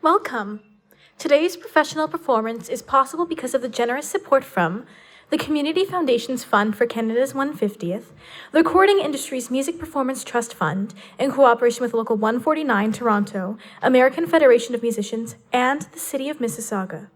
Welcome. Today's professional performance is possible because of the generous support from the Community Foundation's Fund for Canada's 150th, the Recording Industry's Music Performance Trust Fund, in cooperation with Local 149 Toronto, American Federation of Musicians, and the City of Mississauga.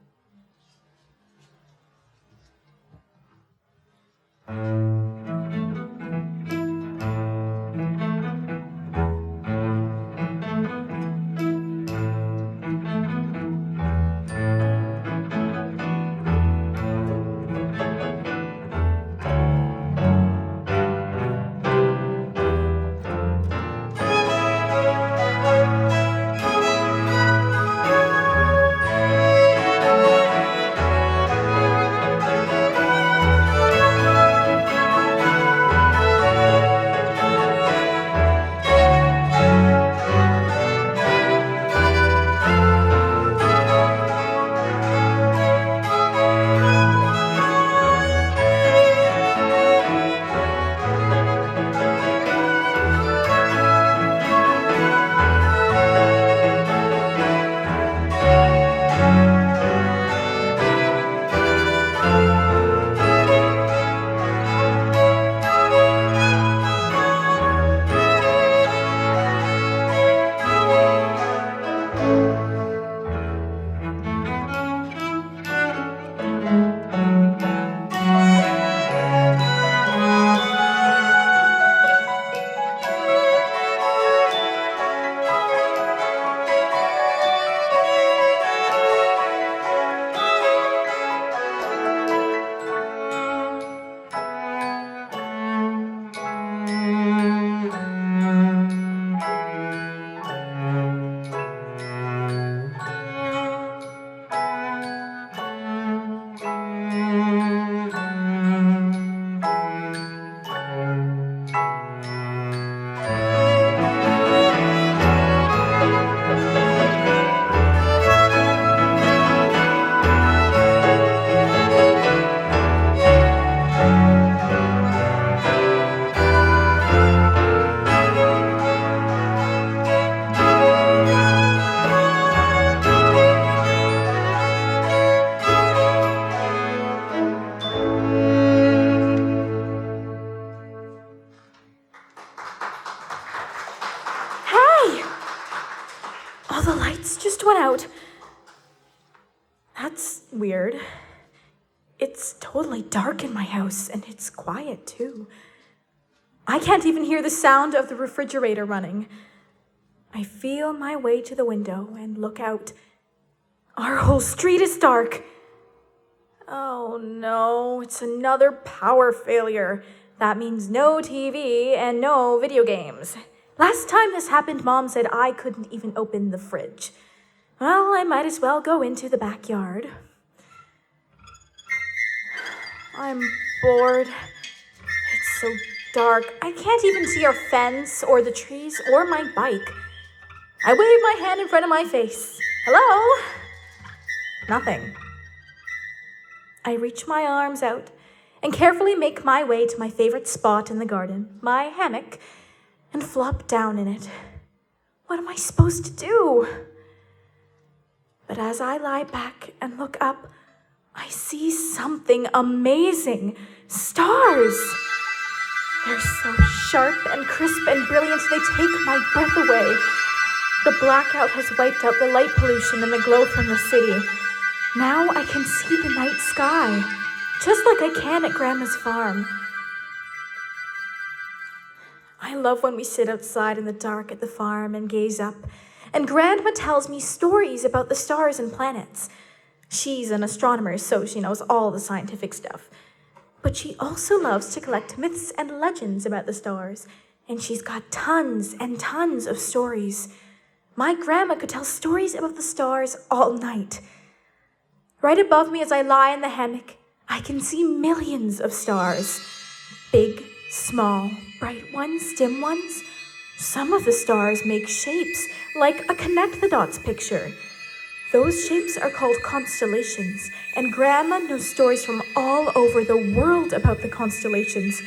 All the lights just went out. That's weird. It's totally dark in my house, and it's quiet, too. I can't even hear the sound of the refrigerator running. I feel my way to the window and look out. Our whole street is dark. Oh no, it's another power failure. That means no TV and no video games. Last time this happened, Mom said I couldn't even open the fridge. Well, I might as well go into the backyard. I'm bored. It's so dark. I can't even see our fence or the trees or my bike. I wave my hand in front of my face. Hello? Nothing. I reach my arms out and carefully make my way to my favorite spot in the garden, my hammock, and flop down in it. What am I supposed to do? But as I lie back and look up, I see something amazing. Stars! They're so sharp and crisp and brilliant, they take my breath away. The blackout has wiped out the light pollution and the glow from the city. Now I can see the night sky, just like I can at Grandma's farm. I love when we sit outside in the dark at the farm and gaze up, and Grandma tells me stories about the stars and planets. She's an astronomer, so she knows all the scientific stuff. But she also loves to collect myths and legends about the stars, and she's got tons and tons of stories. My grandma could tell stories about the stars all night. Right above me as I lie in the hammock, I can see millions of stars. Big, small, bright ones, dim ones. Some of the stars make shapes, like a connect the dots picture. Those shapes are called constellations, and Grandma knows stories from all over the world about the constellations.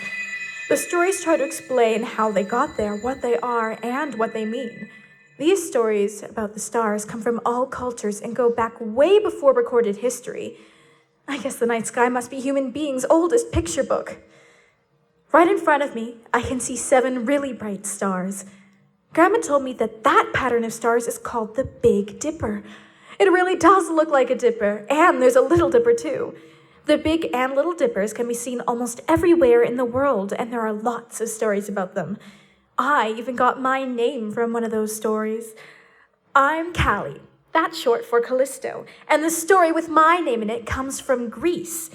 The stories try to explain how they got there, what they are, and what they mean. These stories about the stars come from all cultures and go back way before recorded history. I guess the night sky must be human beings' oldest picture book. Right in front of me, I can see 7 really bright stars. Grandma told me that pattern of stars is called the Big Dipper. It really does look like a dipper, and there's a Little Dipper too. The Big and Little Dippers can be seen almost everywhere in the world, and there are lots of stories about them. I even got my name from one of those stories. I'm Callie. That's short for Callisto, and the story with my name in it comes from Greece.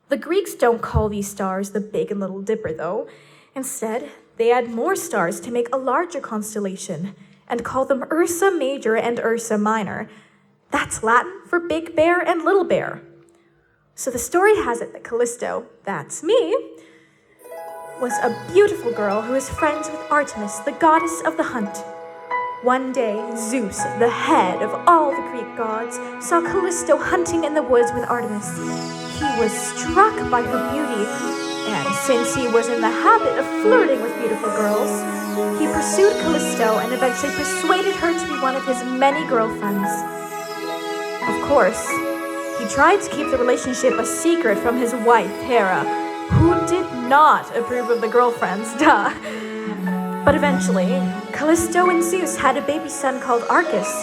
The Greeks don't call these stars the Big and Little Dipper, though. Instead, they add more stars to make a larger constellation and call them Ursa Major and Ursa Minor. That's Latin for Big Bear and Little Bear. So the story has it that Callisto, that's me, was a beautiful girl who was friends with Artemis, the goddess of the hunt. One day, Zeus, the head of all the Greek gods, saw Callisto hunting in the woods with Artemis. He was struck by her beauty, and since he was in the habit of flirting with beautiful girls, he pursued Callisto and eventually persuaded her to be one of his many girlfriends. Of course, he tried to keep the relationship a secret from his wife, Hera, who did not approve of the girlfriends, But eventually, Callisto and Zeus had a baby son called Arcus,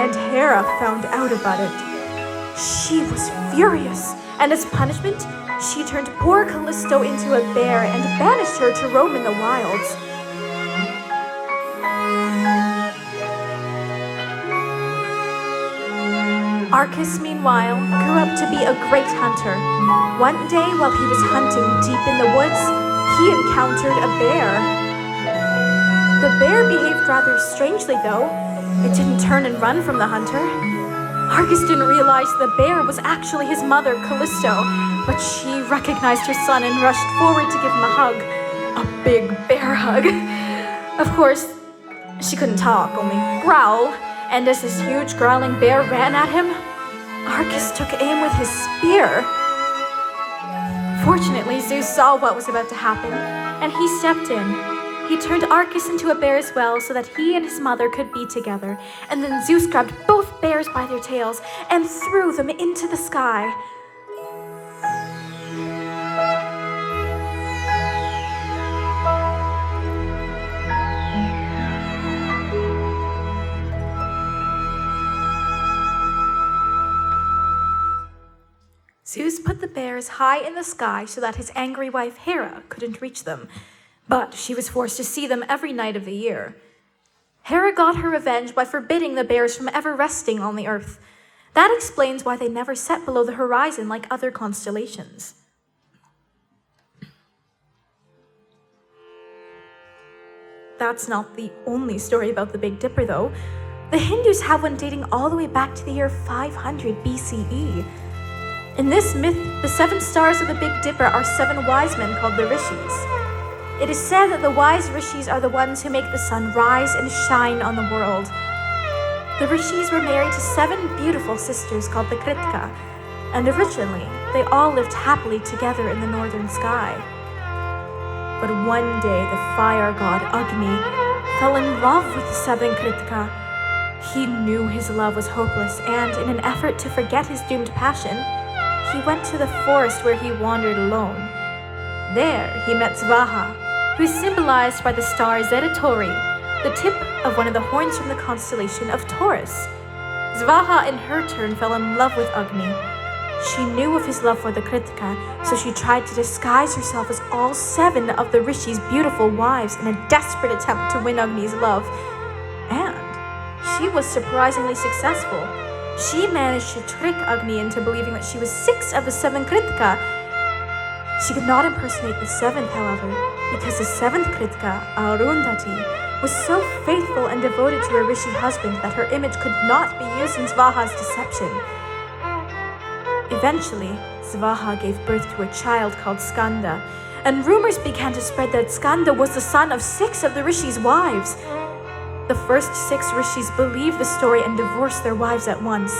and Hera found out about it. She was furious, and as punishment, she turned poor Callisto into a bear and banished her to roam in the wilds. Arcus, meanwhile, grew up to be a great hunter. One day, while he was hunting deep in the woods, he encountered a bear. The bear behaved rather strangely, though. It didn't turn and run from the hunter. Arcus didn't realize the bear was actually his mother, Callisto, but she recognized her son and rushed forward to give him a hug. A big bear hug. Of course, she couldn't talk, only growl, and as this huge growling bear ran at him, Arcus took aim with his spear. Fortunately, Zeus saw what was about to happen, and he stepped in. He turned Arcus into a bear as well so that he and his mother could be together, and then Zeus grabbed both bears by their tails and threw them into the sky. Zeus put the bears high in the sky so that his angry wife Hera couldn't reach them, but she was forced to see them every night of the year. Hera got her revenge by forbidding the bears from ever resting on the earth. That explains why they never set below the horizon like other constellations. That's not the only story about the Big Dipper, though. The Hindus have one dating all the way back to the year 500 BCE. In this myth, the 7 stars of the Big Dipper are 7 wise men called the Rishis. It is said that the wise Rishis are the ones who make the sun rise and shine on the world. The Rishis were married to 7 beautiful sisters called the Kritika, and originally, they all lived happily together in the northern sky. But one day, the fire god Agni fell in love with the 7 Kritika. He knew his love was hopeless, and in an effort to forget his doomed passion, he went to the forest where he wandered alone. There, he met Svaha, who is symbolized by the star Zetatori, the tip of one of the horns from the constellation of Taurus. Svaha, in her turn, fell in love with Agni. She knew of his love for the Kritika, so she tried to disguise herself as all 7 of the Rishi's beautiful wives in a desperate attempt to win Agni's love. And she was surprisingly successful. She managed to trick Agni into believing that she was 6 of the 7 Kritika. She could not impersonate the 7th, however, because the 7th Kritika, Arundhati, was so faithful and devoted to her Rishi husband that her image could not be used in Svaha's deception. Eventually, Svaha gave birth to a child called Skanda, and rumors began to spread that Skanda was the son of 6 of the Rishi's wives. The first 6 Rishis believed the story and divorced their wives at once.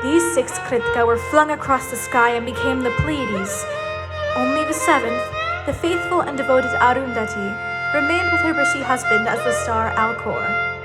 These 6 Kritika were flung across the sky and became the Pleiades. Only the 7th, the faithful and devoted Arundhati, remained with her Rishi husband as the star Alcor.